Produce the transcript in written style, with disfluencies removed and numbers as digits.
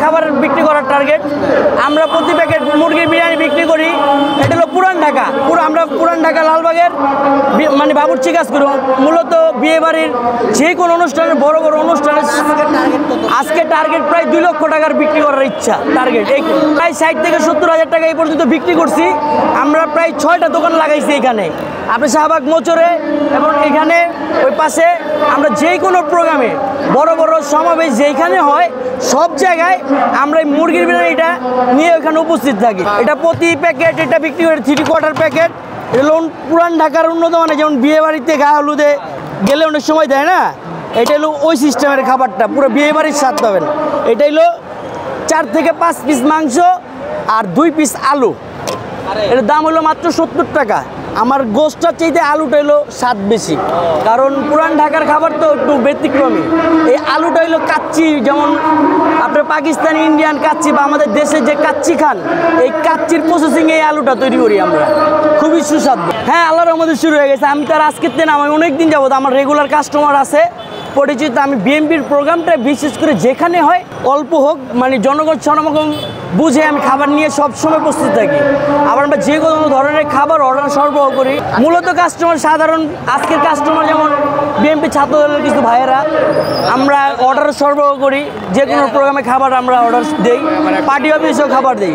খাবার বিক্রি করার টার্গেট। আমরা প্রতি প্যাকেট মুরগির বিরিয়ানি বিক্রি করি। এটা হলো পুরান ঢাকা, আমরা পুরান ঢাকা লালবাগের মানে বাবুর্চি কাজ করি। মূলত বিয়ে বাড়ির যে কোনো অনুষ্ঠানের বড় বড় অনুষ্ঠানে আজকে টার্গেট প্রায় 2 লক্ষ টাকার বিক্রি করার ইচ্ছা টার্গেট। এই প্রায় 60 থেকে 70,000 টাকা এই পর্যন্ত বিক্রি করছি। আমরা প্রায় 6টা দোকান লাগাইছি এখানে, আপনি শাহবাগ মোচরে এবং এখানে ওই পাশে। আমরা যে কোনো প্রোগ্রামে বড় বড় সমাবেশ যেখানে হয় সব জায়গায় আমরা এই মুরগির বিরিয়ানিটা নিয়ে ওখানে উপস্থিত থাকি। এটা প্রতি প্যাকেট এটা বিক্রি করে 3/4 প্যাকেট। এটা হলো পুরান ঢাকার উন্নত মানে, যেমন বিয়ে বাড়িতে গা হলুদে গেলে অনেক সময় দেয় না, এটা হলো ওই সিস্টেমের খাবারটা, পুরো বিয়ে বাড়ির স্বাদ পাবেন। এটা হলো 4 থেকে 5 পিস মাংস আর 2 পিস আলু। এর দাম হলো মাত্র 70 টাকা। আমার গোশটার চাইতে আলুটা হলো স্বাদ বেশি, কারণ পুরান ঢাকার খাবার তো একটু ব্যতিক্রমী। এই আলুটা হলো কাচ্চি, যেমন আপনার পাকিস্তানি ইন্ডিয়ান কাচ্চি বা আমাদের দেশে যে কাচ্চি খান, এই কাচ্চির প্রসেসিংয়ে এই আলুটা তৈরি করি আমরা, খুবই সুস্বাদু। হ্যাঁ, আল্লাহর রহমতে শুরু হয়ে গেছে। আমি তার আজকের দিন আমি অনেক দিন যাবত আমার রেগুলার কাস্টমার আছে পরিচিত। আমি বিএমপির প্রোগ্রামটা বিশেষ করে যেখানে হয় অল্প হোক মানে জনগণ সমাগম বুঝে আমি খাবার নিয়ে সবসময় প্রস্তুত থাকি। আবার আমরা যে কোনো ধরনের খাবার অর্ডার সরবরাহ করি। মূলত কাস্টমার সাধারণ আজকের কাস্টমার যেমন বিএমপি ছাত্রদলের কিছু ভাইয়েরা, আমরা অর্ডার সরবরাহ করি। যে কোনো প্রোগ্রামে খাবার আমরা অর্ডার দিই, পার্টি অফিসেও খাবার দিই।